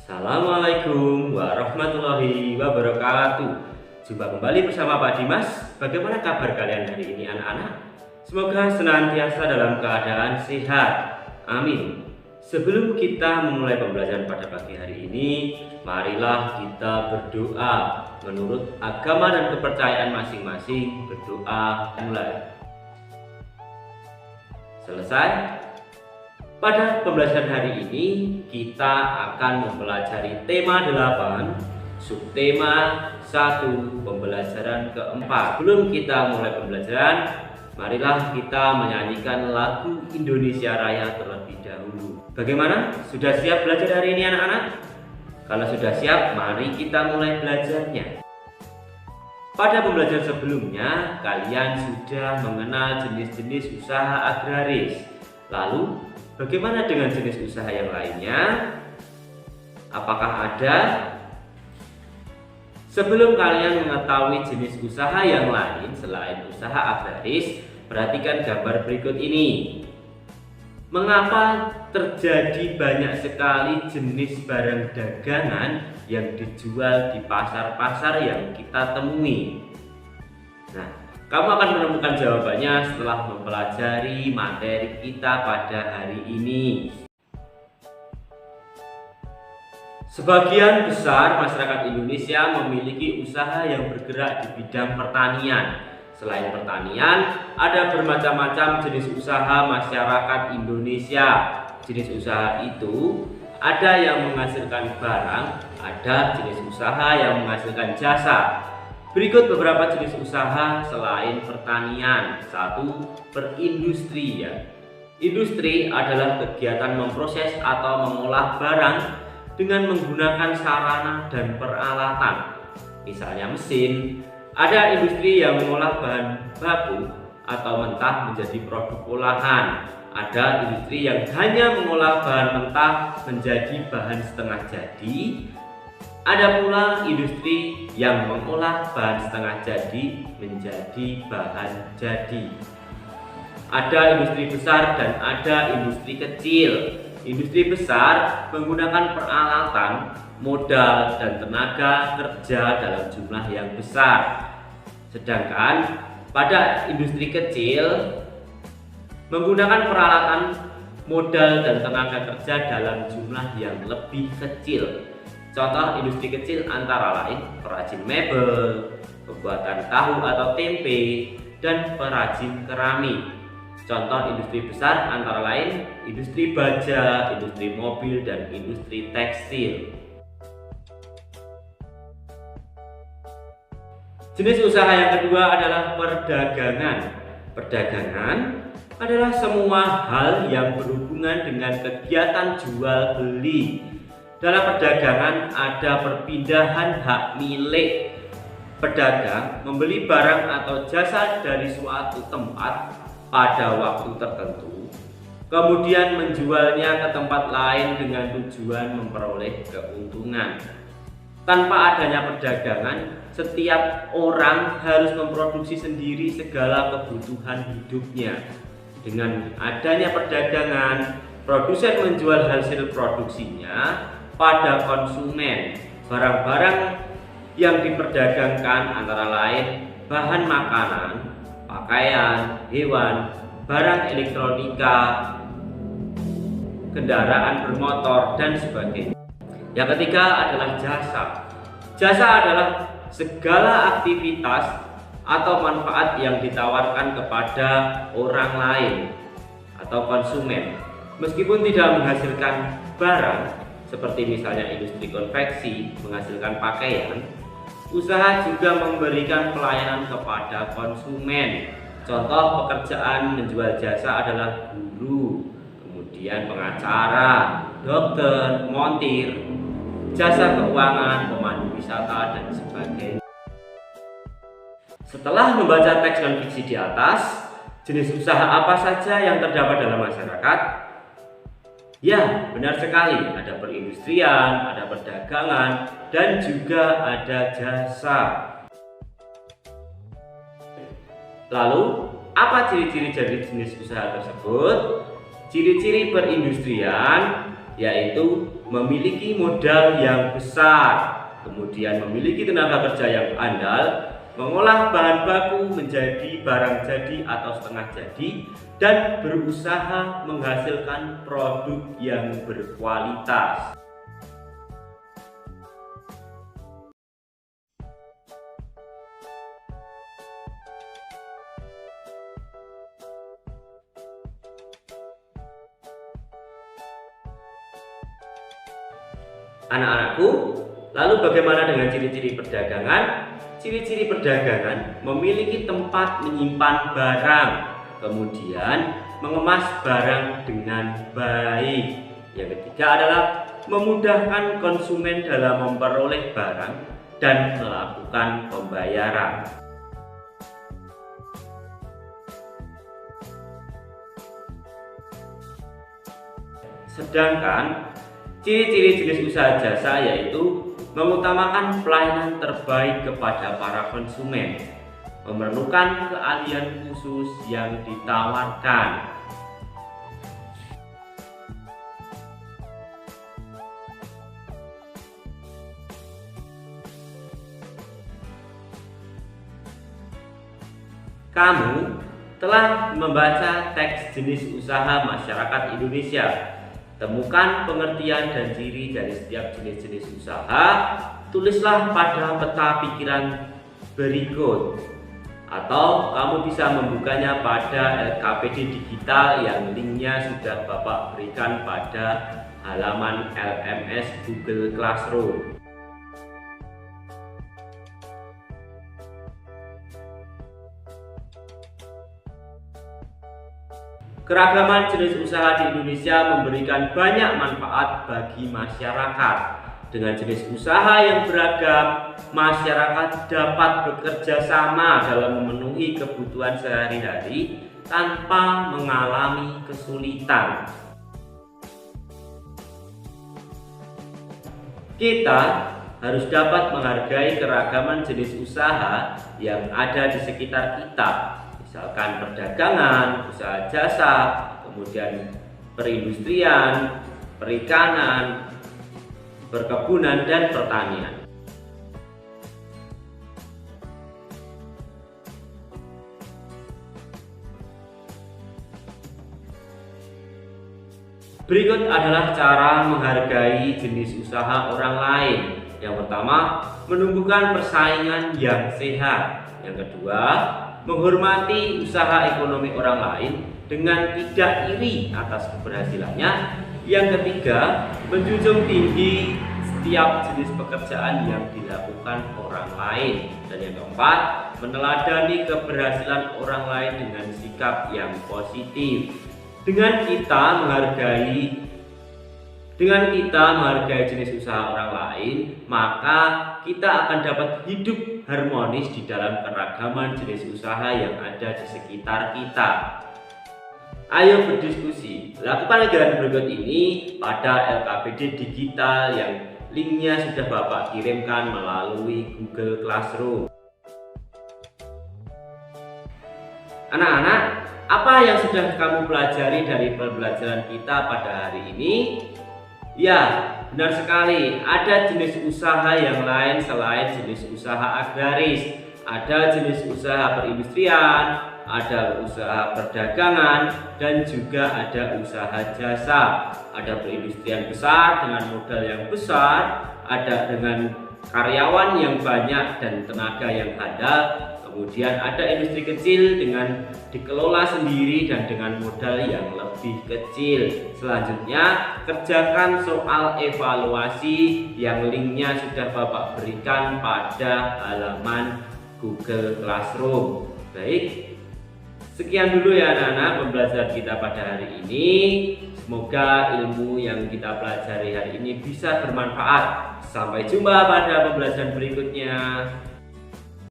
Assalamualaikum warahmatullahi wabarakatuh. Jumpa kembali bersama Pak Dimas. Bagaimana kabar kalian hari ini anak-anak? Semoga senantiasa dalam keadaan sehat. Amin. Sebelum kita memulai pembelajaran pada pagi hari ini, marilah kita berdoa. Menurut agama dan kepercayaan masing-masing, berdoa mulai. Selesai? Pada pembelajaran hari ini kita akan mempelajari tema 8, subtema 1, pembelajaran keempat. Sebelum kita mulai pembelajaran, marilah kita menyanyikan lagu Indonesia Raya terlebih dahulu. Bagaimana? Sudah siap belajar hari ini anak-anak? Kalau sudah siap, mari kita mulai belajarnya. Pada pembelajaran sebelumnya, kalian sudah mengenal jenis-jenis usaha agraris. Lalu, bagaimana dengan jenis usaha yang lainnya? Apakah ada? Sebelum kalian mengetahui jenis usaha yang lain selain usaha agraris, perhatikan gambar berikut ini. Mengapa terjadi banyak sekali jenis barang dagangan yang dijual di pasar-pasar yang kita temui? Nah, kamu akan menemukan jawabannya setelah mempelajari materi kita pada hari ini. Sebagian besar masyarakat Indonesia memiliki usaha yang bergerak di bidang pertanian. Selain pertanian, ada bermacam-macam jenis usaha masyarakat Indonesia. Jenis usaha itu ada yang menghasilkan barang, ada jenis usaha yang menghasilkan jasa. Berikut beberapa jenis usaha selain pertanian. 1. Perindustrian. Industri adalah kegiatan memproses atau mengolah barang dengan menggunakan sarana dan peralatan. Misalnya mesin. Ada industri yang mengolah bahan baku atau mentah menjadi produk olahan. Ada industri yang hanya mengolah bahan mentah menjadi bahan setengah jadi. Ada pula industri yang mengolah bahan setengah jadi menjadi bahan jadi. Ada industri besar dan ada industri kecil. Industri besar menggunakan peralatan, modal, dan tenaga kerja dalam jumlah yang besar. Sedangkan pada industri kecil menggunakan peralatan, modal, dan tenaga kerja dalam jumlah yang lebih kecil. Contoh industri kecil antara lain perajin mebel, pembuatan tahu atau tempe, dan perajin keramik. Contoh industri besar antara lain industri baja, industri mobil, dan industri tekstil. Jenis usaha yang kedua adalah perdagangan. Perdagangan adalah semua hal yang berhubungan dengan kegiatan jual beli. Dalam perdagangan ada perpindahan hak milik. Pedagang membeli barang atau jasa dari suatu tempat pada waktu tertentu, kemudian menjualnya ke tempat lain dengan tujuan memperoleh keuntungan. Tanpa adanya perdagangan, setiap orang harus memproduksi sendiri segala kebutuhan hidupnya. Dengan adanya perdagangan, produsen menjual hasil produksinya pada konsumen. Barang-barang yang diperdagangkan antara lain bahan makanan, pakaian, hewan, barang elektronika, kendaraan bermotor, dan sebagainya. Yang ketiga adalah jasa. Jasa adalah segala aktivitas atau manfaat yang ditawarkan kepada orang lain atau konsumen. Meskipun tidak menghasilkan barang, seperti misalnya industri konveksi menghasilkan pakaian, usaha juga memberikan pelayanan kepada konsumen. Contoh pekerjaan menjual jasa adalah guru, kemudian pengacara, dokter, montir, jasa keuangan, pemandu wisata, dan sebagainya. Setelah membaca teks non fiksi di atas, jenis usaha apa saja yang terdapat dalam masyarakat? Ya, benar sekali. Ada perindustrian, ada perdagangan, dan juga ada jasa. Lalu, apa ciri-ciri dari jenis usaha tersebut? Ciri-ciri perindustrian yaitu memiliki modal yang besar, kemudian memiliki tenaga kerja yang andal, mengolah bahan baku menjadi barang jadi atau setengah jadi, dan berusaha menghasilkan produk yang berkualitas. Anak-anakku, lalu bagaimana dengan ciri-ciri perdagangan? Ciri-ciri perdagangan memiliki tempat menyimpan barang, kemudian mengemas barang dengan baik. Yang ketiga adalah memudahkan konsumen dalam memperoleh barang dan melakukan pembayaran. Sedangkan ciri-ciri jenis usaha jasa yaitu mengutamakan pelayanan terbaik kepada para konsumen, memerlukan keahlian khusus yang ditawarkan. Kamu telah membaca teks jenis usaha masyarakat Indonesia. Temukan pengertian dan ciri dari setiap jenis-jenis usaha. Tulislah pada peta pikiran berikut, atau kamu bisa membukanya pada LKPD digital yang linknya sudah Bapak berikan pada halaman LMS Google Classroom. Keragaman jenis usaha di Indonesia memberikan banyak manfaat bagi masyarakat. Dengan jenis usaha yang beragam, masyarakat dapat bekerja sama dalam memenuhi kebutuhan sehari-hari tanpa mengalami kesulitan. Kita harus dapat menghargai keragaman jenis usaha yang ada di sekitar kita. Misalkan perdagangan, usaha jasa, kemudian perindustrian, perikanan, perkebunan, dan pertanian. Berikut adalah cara menghargai jenis usaha orang lain. Yang pertama, menumbuhkan persaingan yang sehat. Yang kedua, menghormati usaha ekonomi orang lain dengan tidak iri atas keberhasilannya. Yang ketiga, menjunjung tinggi setiap jenis pekerjaan yang dilakukan orang lain. Dan yang keempat, meneladani keberhasilan orang lain dengan sikap yang positif. Dengan kita menghargai jenis usaha orang lain, maka kita akan dapat hidup harmonis di dalam keragaman jenis usaha yang ada di sekitar kita. Ayo berdiskusi, lakukan kegiatan berikut ini pada LKPD digital yang linknya sudah Bapak kirimkan melalui Google Classroom. Anak-anak, apa yang sudah kamu pelajari dari pembelajaran kita pada hari ini? Ya, benar sekali. Ada jenis usaha yang lain selain jenis usaha agraris. Ada jenis usaha perindustrian, ada usaha perdagangan, dan juga ada usaha jasa. Ada perindustrian besar dengan modal yang besar, ada dengan karyawan yang banyak dan tenaga yang handal. Kemudian ada industri kecil dengan dikelola sendiri dan dengan modal yang lebih kecil. Selanjutnya, kerjakan soal evaluasi yang linknya sudah Bapak berikan pada halaman Google Classroom. Baik, sekian dulu ya anak-anak pembelajaran kita pada hari ini. Semoga ilmu yang kita pelajari hari ini bisa bermanfaat. Sampai jumpa pada pembelajaran berikutnya.